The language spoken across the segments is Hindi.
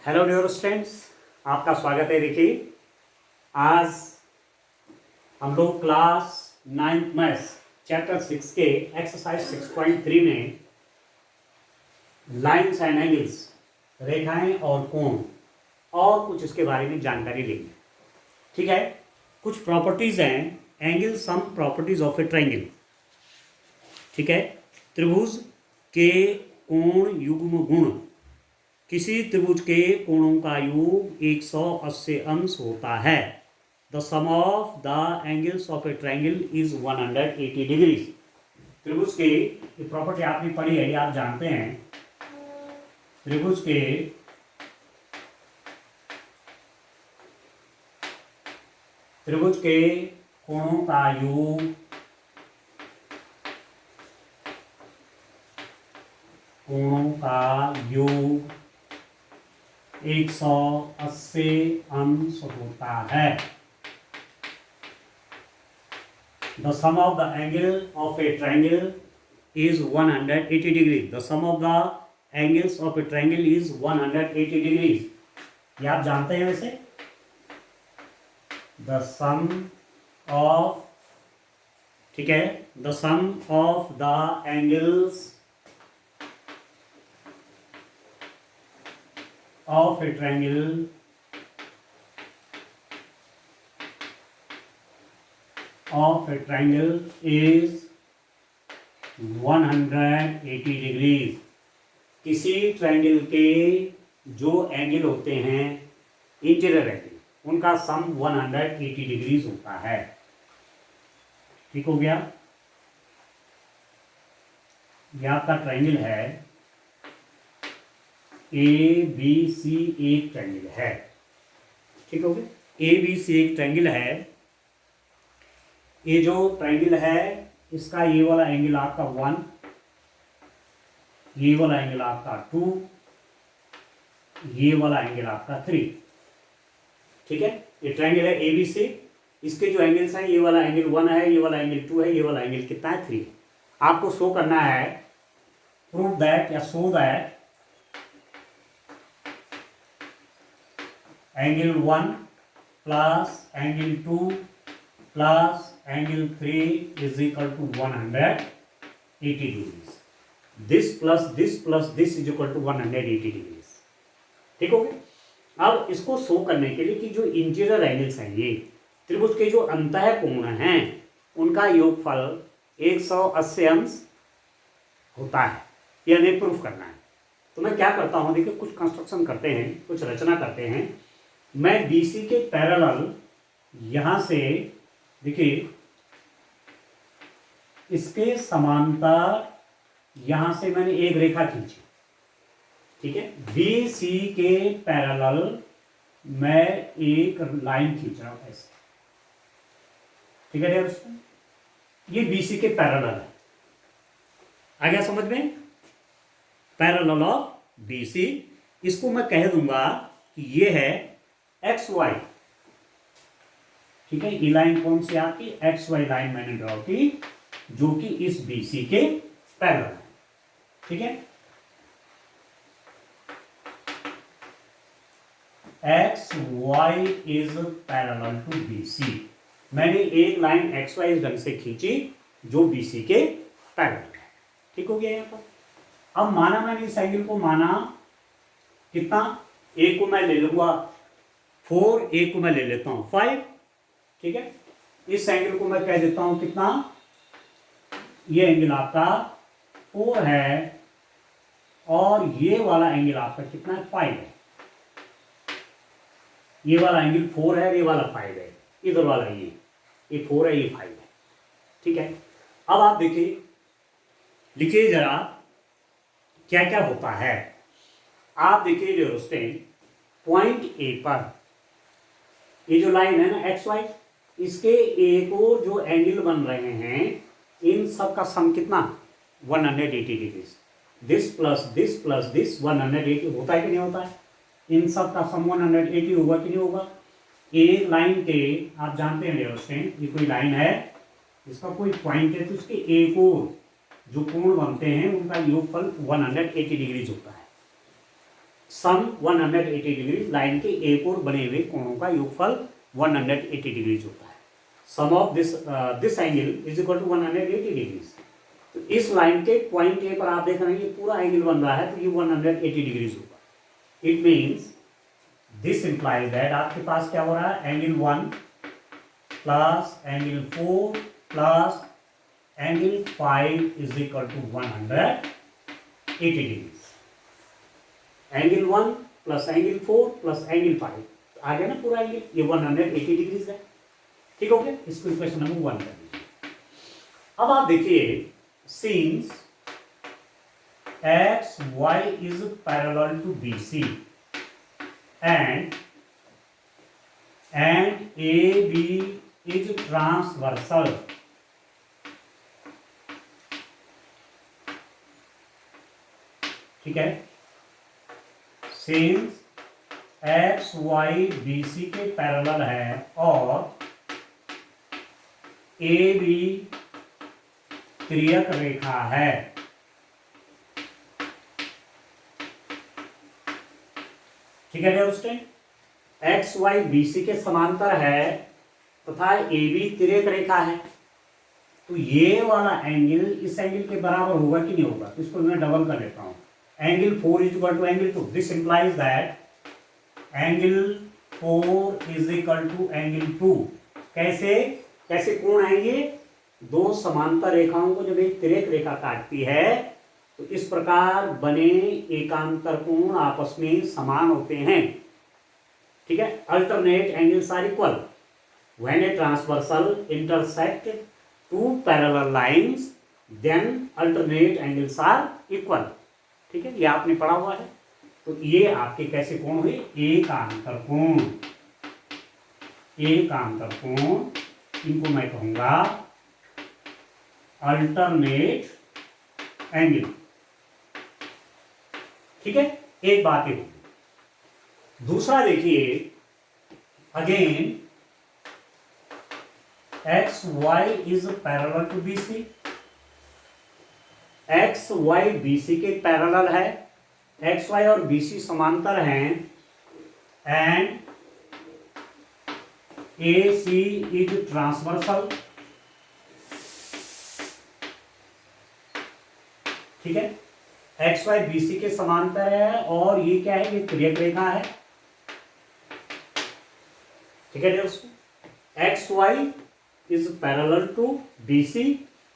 हेलो डियर स्टूडेंट्स, आपका स्वागत है। देखिए, आज हम लोग क्लास 9th मैथ्स चैप्टर 6 के एक्सरसाइज 6.3 में लाइन्स एंड एंगल्स, रेखाएं और कोण और कुछ इसके बारे में जानकारी लेंगे। ठीक है, कुछ प्रॉपर्टीज हैं angle, some properties of a triangle. ठीक है, त्रिभुज के कोण युग्म गुण। किसी त्रिभुज के कोणों का योग 180 अंश होता है। The sum of the angles of a triangle is 180 degrees. त्रिभुज के, ये प्रॉपर्टी आपने पढ़ी है, ये आप जानते हैं। त्रिभुज के कोणों का योग कोणों का योग 180 अंश होता है। The sum of the angle of a triangle is 180 degrees. The sum of the angles of a triangle is 180 degrees. ये आप जानते हैं वैसे। The sum of, ठीक है, the sum of the angles of a triangle is 180 degrees. किसी ट्रायंगल के जो एंगल होते हैं, इंटीरियर एंगल, उनका सम 180 डिग्रीज होता है। ठीक हो गया। यह आपका ट्रायंगल है, ए बी सी एक ट्रायंगल है। ठीक हो गया, ए बी सी एक ट्रायंगल है। ये जो ट्रायंगल है, इसका ये वाला एंगल आपका 1, ये वाला एंगल आपका 2, ये वाला एंगल आपका 3। ठीक है, ये ट्रायंगल है ए बी सी। इसके जो एंगल्स हैं, ये वाला एंगल 1 है, ये वाला एंगल 2 है, ये वाला एंगल कितना है, 3। आपको शो करना है, प्रूव दैट या show that angle 1 plus angle 2 plus angle 3 is equal to 180 degrees. This plus this is equal to 180 degrees. ठीक हो गया। अब इसको शो करने के लिए कि जो इंटीरियर एंगल्स हैं, ये त्रिभुज के जो अंतः कोण हैं, उनका योगफल 180 अंश होता है, ये हमें प्रूफ करना है। तो मैं क्या करता हूँ, देखिए, कुछ कंस्ट्रक्शन करते हैं, कुछ रचना करते हैं। मैं BC के पैरेलल यहां से, देखिए, इसके समांतर यहां से मैंने एक रेखा खींची। ठीक है, BC के पैरेलल मैं एक लाइन खींच रहा हूं ऐसे। ठीक है दोस्तों, ये BC के पैरेलल है। आ गया समझ में? पैरेलल ऑफ BC, इसको मैं कह दूंगा कि ये है XY। ठीक है, ये लाइन कौन सी आपकी, XY लाइन मैंने ड्रॉ की, जो कि इस BC के पैरेलल है। ठीक है, XY is parallel to BC। मैंने एक लाइन XY इस ढंग से खींची जो BC के पैरेलल है। ठीक हो गया यहाँ पर। अब माना मैंने इस एंगल को माना कितना, A को मैं ले लूंगा 4, A को मैं ले लेता हूं 5। ठीक है, इस एंगल को मैं कह देता हूं कितना, ये एंगल आपका 4 है, और ये वाला एंगल आपका कितना है, 5 है। ये वाला एंगल 4 है, ये वाला 5 है, इधर वाला ये 4 है, ये 5 है। ठीक है, अब आप देखिए, लिखिए जरा क्या क्या होता है। आप देखिए दोस्तों, पॉइंट A पर ये जो लाइन है ना XY, इसके एक और जो एंगल बन रहे हैं, इन सब का सम कितना, 180 डिग्रीज। दिस प्लस दिस 180 होता है कि नहीं होता है? इन सब का सम 180 होगा कि नहीं होगा? एक लाइन के, आप जानते हैं दोस्तों, ये कोई लाइन है, इसका कोई पॉइंट है, तो उसके एक और जो कोण बनते हैं, उनका योगफल 180 डिग्रीज होता है। सम 180 डिग्री, लाइन के एक और बने हुए कोणों का योगफल 180 डिग्रीज होता है। Sum of this angle is equal to 180 degrees. तो इस लाइन के पॉइंट ए पर आप देख रहे हैं ये पूरा एंगल बन रहा है, तो ये 180 डिग्रीज होगा। It means this implies that आपके पास क्या हो रहा है, angle 1 plus angle 4 plus angle 5 is equal to 180 degrees. Angle 1 plus angle 4 plus angle 5, आ गया ना पूरा एंगल, ये 180 डिग्रीज है। ठीक हो गया, इसको इक्वेशन नंबर 1 कर लीजिए। अब आप देखिए, since X Y is parallel to B C and A B is transversal, ठीक है। Since X Y B C के पैरेलल है और ए बी तिर्यक रेखा है, ठीक है दोस्तों। एक्स वाई बी सी के समांतर है तथा ए बी तिर्यक रेखा है, तो ये वाला एंगल इस एंगल के बराबर होगा कि नहीं होगा, तो इसको मैं डबल कर लेता हूं। Angle 4 is equal to angle 2, this implies that angle 4 is equal to angle 2। कैसे कैसे कोण आएंगे, दो समांतर रेखाओं को जब एक तिर्यक रेखा काटती है तो इस प्रकार बने एकांतर कोण आपस में समान होते हैं, ठीक है। Alternate angles are equal when a transversal intersect two parallel lines, then alternate angles are equal, ठीक है, ये आपने पढ़ा हुआ है। तो ये आपके कैसे कोण हुए, एकांतर कोण। एकांतर कोण, इनको मैं कहूंगा अल्टरनेट एंगल, ठीक है। एक बात है। दूसरा देखिए, again X Y is parallel to B C, X Y B C के पैरेलल है, एक्स वाई और बी सी समांतर हैं and A C is transversal, ठीक है। एक्स वाई बी सी के समांतर है और ये क्या है, ये तिर्यक रेखा है, ठीक है दोस्तों। X Y is parallel to B C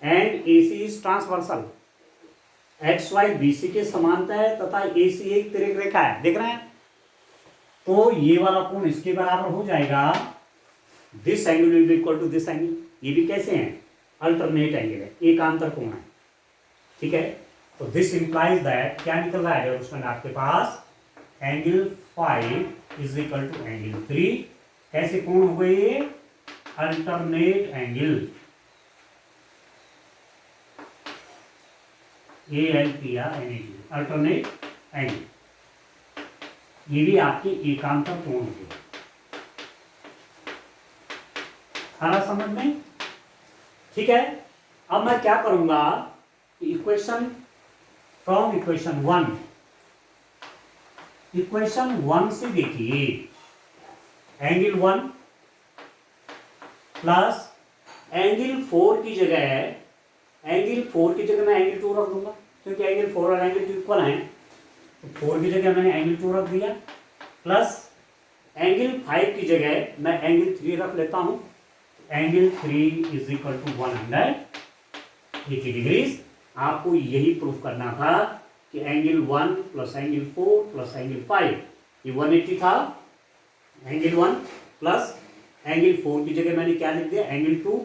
and A C is transversal. X Y B C के समांतर है तथा ए सी एक तिर्यक रेखा है, देख रहे हैं। तो ये वाला कोण इसके बराबर हो जाएगा, this angle will be equal to this angle. ये भी कैसे हैं, अल्टरनेट एंगल है, एकांतर कोण है, ठीक है। तो दिस इंप्लाइज दैट क्या निकल रहा है दोस्तों आपके पास, angle 5 is equal to angle 3। कैसे कोण हो गए, alternate angle, A L P या N A T, alternate angle. ये भी आपके एकांतर कोण होंगे, खाना समझ में, ठीक है। अब मैं क्या करूंगा, इक्वेशन फ्रॉम इक्वेशन 1, इक्वेशन 1 से देखिए एंगल 1 प्लस एंगल 4 की जगह है, एंगल 4 की जगह मैं एंगल 2 रख दूंगा, क्योंकि एंगल 4 और एंगल 2 इक्वल हैं, तो 4 की जगह मैंने एंगल 2 रख दिया, प्लस एंगल 5 की जगह मैं एंगल 3 रख लेता हूं। Angle 3 is equal to 180 degrees. आपको यही प्रूफ करना था कि angle 1 plus angle 4 plus angle 5 ये 180 था। एंगल 1 प्लस एंगल 4 की जगह मैंने क्या लिख दिया, एंगल 2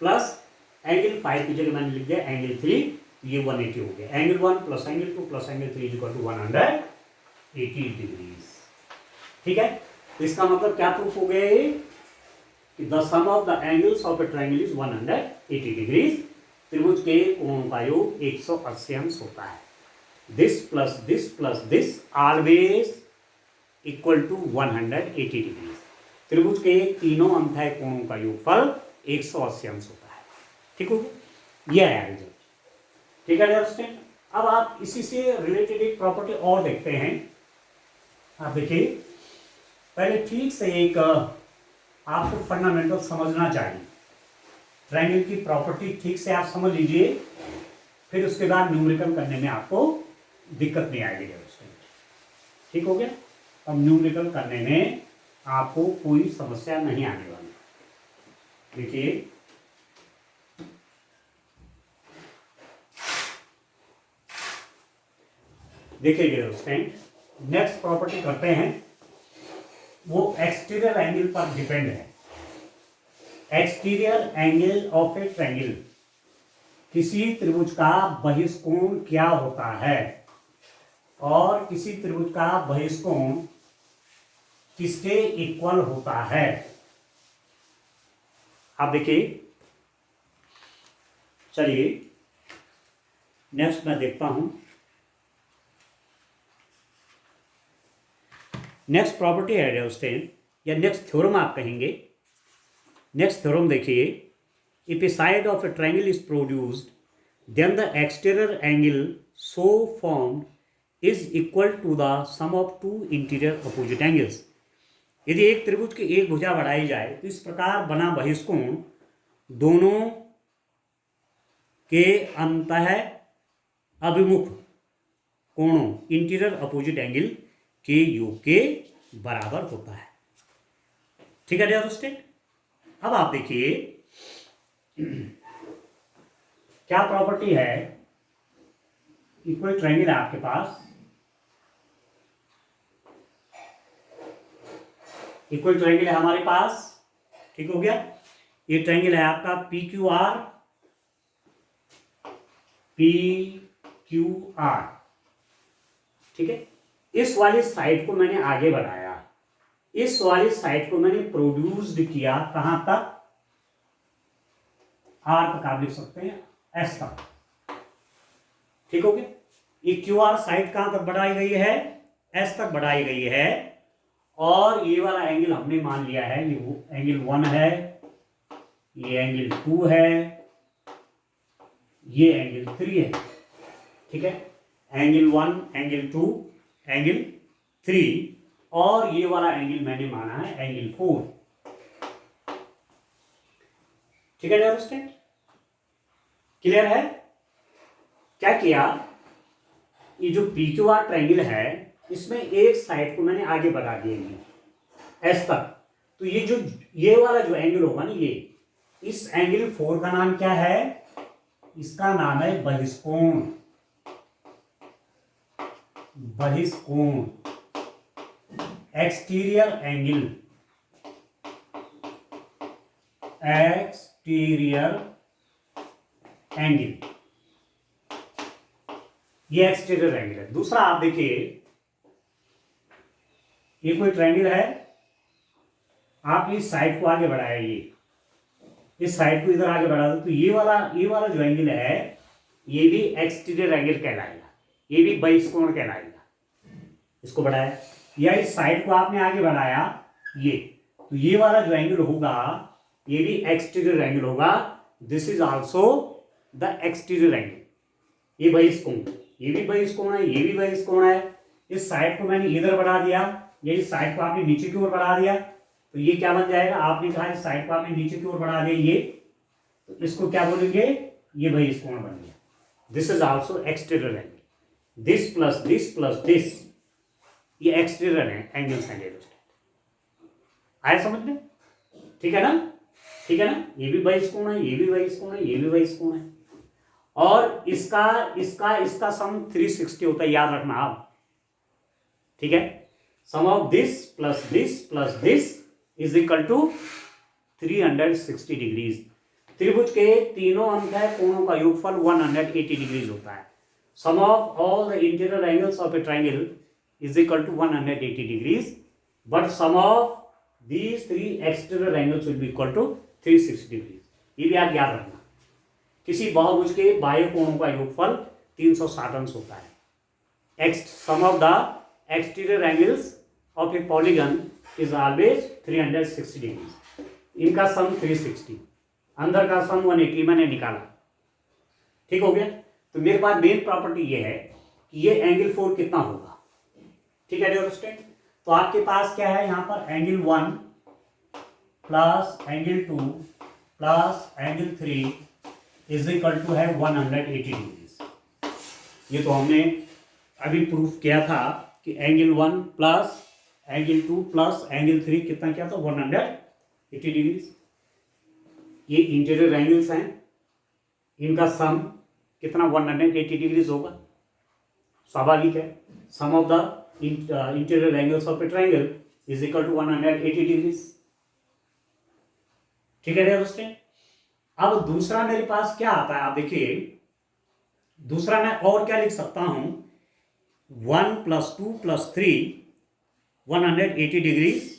प्लस एंगल 5 की जगह मैंने लिख दिया एंगल 3, ये 180 हो गया। Angle 1 plus angle 2 plus angle 3 equal to 180 degrees, ठीक है। तो इसका मतलब क्या प्रूफ हो गया ये कि the sum of the angles of a triangle is 180 degrees. त्रिभुज के कोणों का योग 180 अंश होता है। This plus this always equal to 180 degrees. त्रिभुज के तीनों अंतः कोणों का योगफल 180 अंश होता है, ठीक हो गया, यह है रिजल्ट, ठीक है। अब आप इसी से रिलेटेड एक प्रॉपर्टी और देखते हैं आप देखिए, पहले ठीक से एक आपको फंडामेंटल समझना चाहिए। ट्रायंगल की प्रॉपर्टी ठीक से आप समझ लीजिए, फिर उसके बाद न्यूमेरिकल करने में आपको दिक्कत नहीं आएगी। ठीक हो गया? अब न्यूमेरिकल करने में आपको कोई समस्या नहीं आने वाली। देखिए, नेक्स्ट प्रॉपर्टी करते हैं, वो एक्सटीरियर एंगल पर डिपेंड है। Exterior angle of a triangle, किसी त्रिभुज का बहिष्कोण क्या होता है और किसी त्रिभुज का बहिष्कोण किसके इक्वल होता है। आप देखिए, चलिए नेक्स्ट मैं देखता हूं। नेक्स्ट प्रॉपर्टी है रेयोस्टेन, या नेक्स्ट थ्योरम आप कहेंगे। नेक्स्ट थ्योरम देखिए, if a side of a triangle is produced then the exterior angle so formed is equal to the sum of two interior opposite angles. यदि एक त्रिभुज की एक भुजा बढ़ाई जाए तो इस प्रकार बना बहिष्कोण दोनों के अंतः अभिमुख कोणों इंटीरियर अपोजिट एंगल के योग के बराबर होता है। ठीक है डियर स्टूडेंट, अब आप देखिए क्या प्रॉपर्टी है। इक्वल ट्रायंगल है आपके पास, इक्वल ट्रायंगल है हमारे पास। ठीक हो गया? ये ट्रायंगल है आपका P Q R, P Q R. ठीक है, इस वाली साइड को मैंने आगे बढ़ाया, इस वाली साइड को मैंने प्रोड्यूस्ड किया कहां तक, आर तक आप लिख सकते हैं, एस तक। ठीक हो गया? ये क्यू आर साइड कहां तक बढ़ाई गई है, एस तक बढ़ाई गई है। और ये वाला एंगल हमने मान लिया है, ये एंगल 1 है, ये एंगल 2 है, ये एंगल 3 है। ठीक है, एंगल 1, एंगल 2, एंगल 3, और ये वाला एंगल मैंने माना है एंगल 4। ठीक है डियर स्टूडेंट, क्लियर है? क्या किया, ये जो पी क्यू आर ट्रायंगल है इसमें एक साइड को मैंने आगे बढ़ा दिया एस तक। तो ये वाला जो एंगल होगा ना, ये इस एंगल 4 का नाम क्या है, इसका नाम है बहिष्कोण। बहिष्कोण, एक्सटीरियर एंगल, एक्सटीरियर एंगल, ये एक्सटीरियर एंगल है। दूसरा आप देखिए, ये कोई ट्रायंगल है, आप इस साइड को आगे बढ़ाया, ये इस साइड को इधर आगे बढ़ा दो, तो ये वाला जो एंगल है ये भी एक्सटीरियर एंगल कहलाएगा, ये भी बहिष्कोण कहलाएगा। इसको बढ़ाया, या इस साइड को आपने आगे बढ़ाया ये, तो ये वाला जो एंगल होगा ये भी एक्सटीरियर एंगल होगा। This is also the exterior angle. ये बहिष्कोण, ये भी बहिष्कोण है, ये भी बहिष्कोण है। इस साइड को मैंने इधर बढ़ा दिया, या इस साइड को आपने नीचे की ओर बढ़ा दिया, तो ये क्या बन जाएगा, आपने कहा इस साइड को आपने नीचे की ओर बढ़ा दिया ये, तो इसको क्या बोलेंगे, ये बहिष्कोण बन गया। This is also exterior angle. This plus this plus this, ये एक्सटीरियर एंगल्स हैं। आया समझ में? ठीक है ना? ठीक है ना? ये भी बहिष्कोण है, ये भी बहिष्कोण है, ये भी बहिष्कोण है। और इसका सम 360 होता है, याद रखना आप। ठीक है, sum of this plus this plus this is equal to 360 degrees. त्रिभुज के तीनों अंतः कोणों का योगफल 180 डिग्रीज होता है। Sum of all the interior angles of a triangle is equal to 180 degrees, but sum of these 3 exterior angles will be equal to 360 degrees. ये भी आप याद रखना, किसी बहुभुज के बाह्य कोणों का योगफल 360 अंश होता है। Sum of the exterior angles of a polygon is always 360 degrees. इनका सम 360, अंदर का सम 180 मैंने निकाला। ठीक हो गया? तो मेरे पास मेन प्रॉपर्टी ये है कि ये एंगल 4 कितना होगा। ठीक है डियर स्टूडेंट, तो आपके पास क्या है यहाँ पर, angle 1 plus angle 2 plus angle 3 is equal to है 180 डिग्रीज। ये तो हमने अभी प्रूफ किया था कि angle 1 plus angle 2 plus angle 3 कितना किया था, 180 डिग्रीज। ये इंटीरियर एंगल्स हैं, इनका सम कितना 180 डिग्रीज होगा, स्वाभाविक है। Sum of the interior angles of a triangle is equal to 180 degrees. ठीक है दोस्तों। अब दूसरा मेरे पास क्या आता है, आप देखिए, दूसरा मैं और क्या लिख सकता हूं, 1 + 2 + 3 180 डिग्रीज।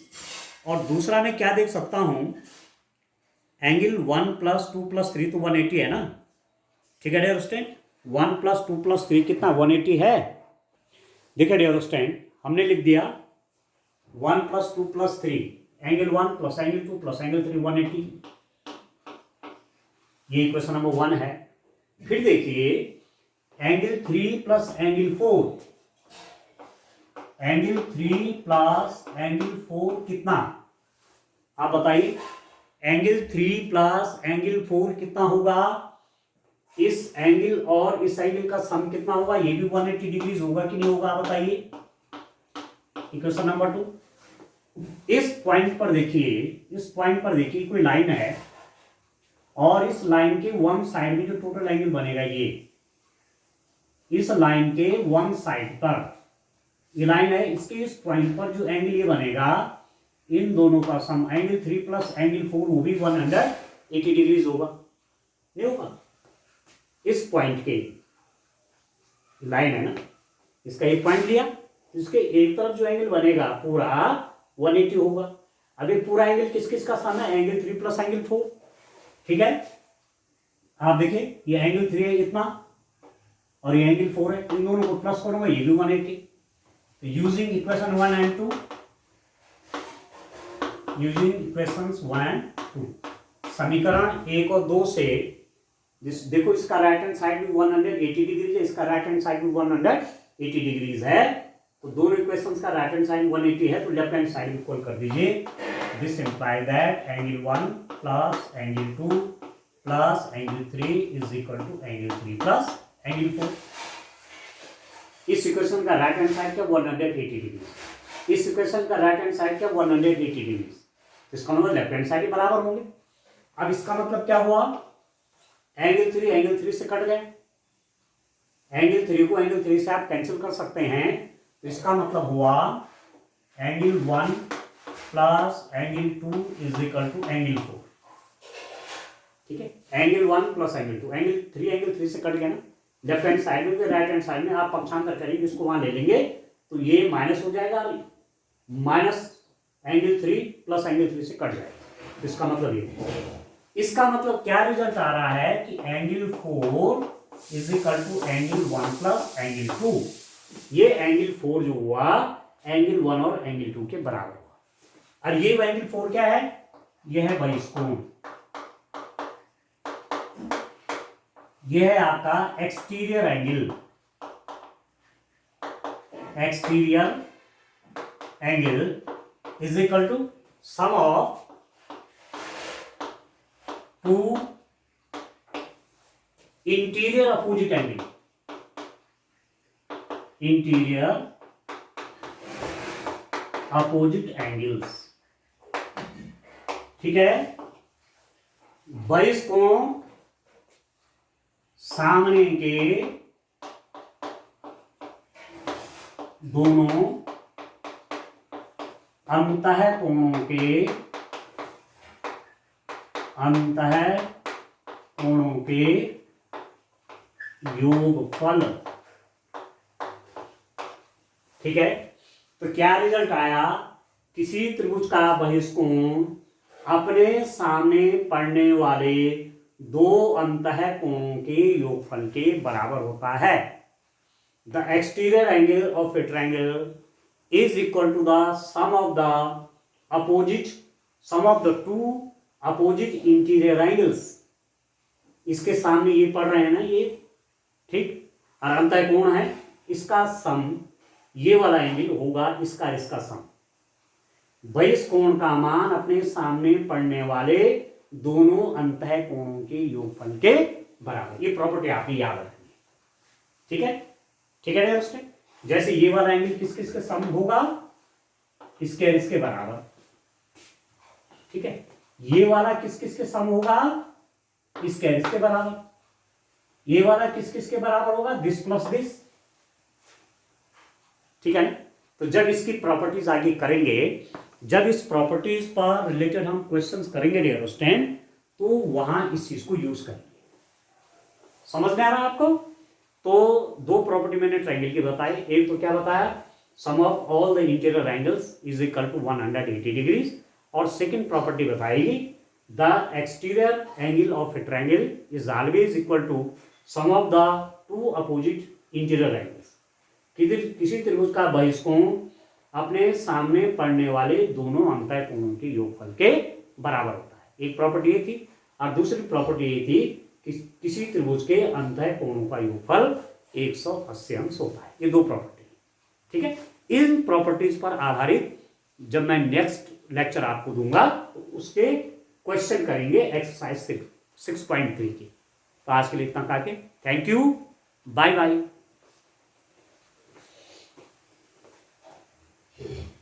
और दूसरा मैं क्या देख सकता हूं, एंगल 1 + 2 + 3 तो 180 है ना। ठीक है डियर स्टूडेंट, 1 + 2 + 3 कितना 180 है। देखिए डियर स्टूडेंट, हमने लिख दिया 1 + 2 + 3 एंगल 1 + एंगल 2 + एंगल 3 180। ये इक्वेशन नंबर 1 है। फिर देखिए एंगल 3 + एंगल 4, एंगल 3 + एंगल 4 कितना, आप बताइए। एंगल 3 + एंगल 4 कितना होगा, इस एंगल और इस एंगल का सम कितना होगा, ये भी 180 डिग्रीज होगा कि नहीं होगा, बताइए। इक्वेशन नंबर 2, इस पॉइंट पर देखिए, इस पॉइंट पर देखिए कोई लाइन है और इस लाइन के वन साइड में जो टोटल एंगल बनेगा, ये इस लाइन के वन साइड पर ये लाइन है, इसके इस पॉइंट पर जो एंगल ये बनेगा, इन दोनों का सम एंगल 3 + एंगल 4 वो भी 180 डिग्रीज होगा, नहीं होगा। इस पॉइंट के लाइन है ना, इसका एक पॉइंट लिया, इसके एक तरफ जो एंगल बनेगा पूरा 180 होगा। अब ये पूरा एंगल किस किस का सम है, एंगल 3 + एंगल 4। ठीक है, आप देखिए ये एंगल 3 है इतना और ये एंगल 4 है, इन दोनों को प्लस करूंगा, ये भी 180। तो using equation 1 and 2, using equations 1 and 2, समीकरण 1 और 2 से देखो, इसका राइट हैंड साइड भी 180 डिग्रीज है, इसका राइट हैंड साइड भी 180 डिग्रीज है। तो दोनों इक्वेशंस का राइट हैंड साइड 180 है, तो लेफ्ट हैंड साइड इक्वल कर दीजिए। This imply that angle 1 + angle 2 + angle 3 is equal to angle 3 + angle 4। इस इक्वेशन का राइट हैंड साइड क्या 180 डिग्रीज, इस इक्वेशन का राइट हैंड साइड क्या 180 डिग्रीज। इसका मतलब लेफ्ट हैंड साइड बराबर होंगे। अब इसका मतलब क्या हुआ, एंगल 3 से कट गए, एंगल 3 को एंगल 3 से आप कैंसिल कर सकते हैं। तो इसका मतलब हुआ angle 1 + angle 2 is equal to angle 4। ठीक है, एंगल 1 + एंगल 2, एंगल 3 से कट गया ना, लेफ्ट हैंड साइड में, राइट हैंड साइड में आप पक्षांतर करेंगे, इसको वहां ले लेंगे तो ये माइनस हो जाएगा, माइनस एंगल 3 + एंगल 3 से कट जाएगा। इसका मतलब ये, इसका मतलब क्या रिजल्ट आ रहा है कि angle 4 is equal to angle 1 + angle 2। ये एंगल 4 जो हुआ एंगल 1 और एंगल 2 के बराबर हुआ। और ये एंगल 4 क्या है, ये है बहिष्कोण, ये है आपका exterior angle, exterior angle is equal to sum of 2 interior opposite angle, interior opposite angles. ठीक है, बहिष्कोण सामने के दोनों अंतः कोणों के योगफल। ठीक है, तो क्या रिजल्ट आया, किसी त्रिभुज का बहिष्कोण अपने सामने पड़ने वाले दो अंतः कोणों के योगफल के बराबर होता है। The exterior angle of a triangle is equal to the sum of the two opposite interior angles. इसके सामने ये पढ़ रहे हैं ना ये, ठीक, और अंतः कोण है, इसका सम ये वाला एंगल होगा इसका सम। बहिष्कोण का मान अपने सामने पड़ने वाले दोनों अंतः कोणों के योगफल के बराबर। ये प्रॉपर्टी आप ही याद रखनी है, ठीक है, ठीक है दोस्तों। जैसे ये वाला एंगल किस किस के सम होगा, इसके और इसके बराबर, ठीक है। ये वाला किस किस के सम होगा, इसके और इसके बराबर। ये वाला किस किस के बराबर होगा, दिस प्लस दिस, ठीक है ना। तो जब इसकी प्रॉपर्टीज आगे करेंगे, जब इस प्रॉपर्टीज पर रिलेटेड हम क्वेश्चंस करेंगे डियर स्टूडेंट, तो वहां इस चीज को यूज करेंगे। समझ में आ रहा है आपको। तो दो प्रॉपर्टी मैंने ट्रायंगल की बताई। एक तो क्या बताया, sum of all the interior angles is equal to 180 degrees, और सेकंड प्रॉपर्टी बताएगी the exterior angle of a triangle is always equal to sum of the two opposite interior angles. किसी त्रिभुज का बहिष्कोण अपने सामने पड़ने वाले दोनों अंतः कोणों के योगफल के बराबर होता है। एक प्रॉपर्टी ये थी, और दूसरी प्रॉपर्टी ये थी कि किसी त्रिभुज के अंतः कोणों का योगफल 180 अंश होता है। ये दो प्रॉपर्टी, ठीक है। इन प्रॉपर्टीज पर आधारित जब मैं नेक्स्ट लेक्चर आपको दूंगा तो उसके क्वेश्चन करेंगे एक्सरसाइज 6.3 की। तो आज के लिए इतना काफी। Thank you, bye bye.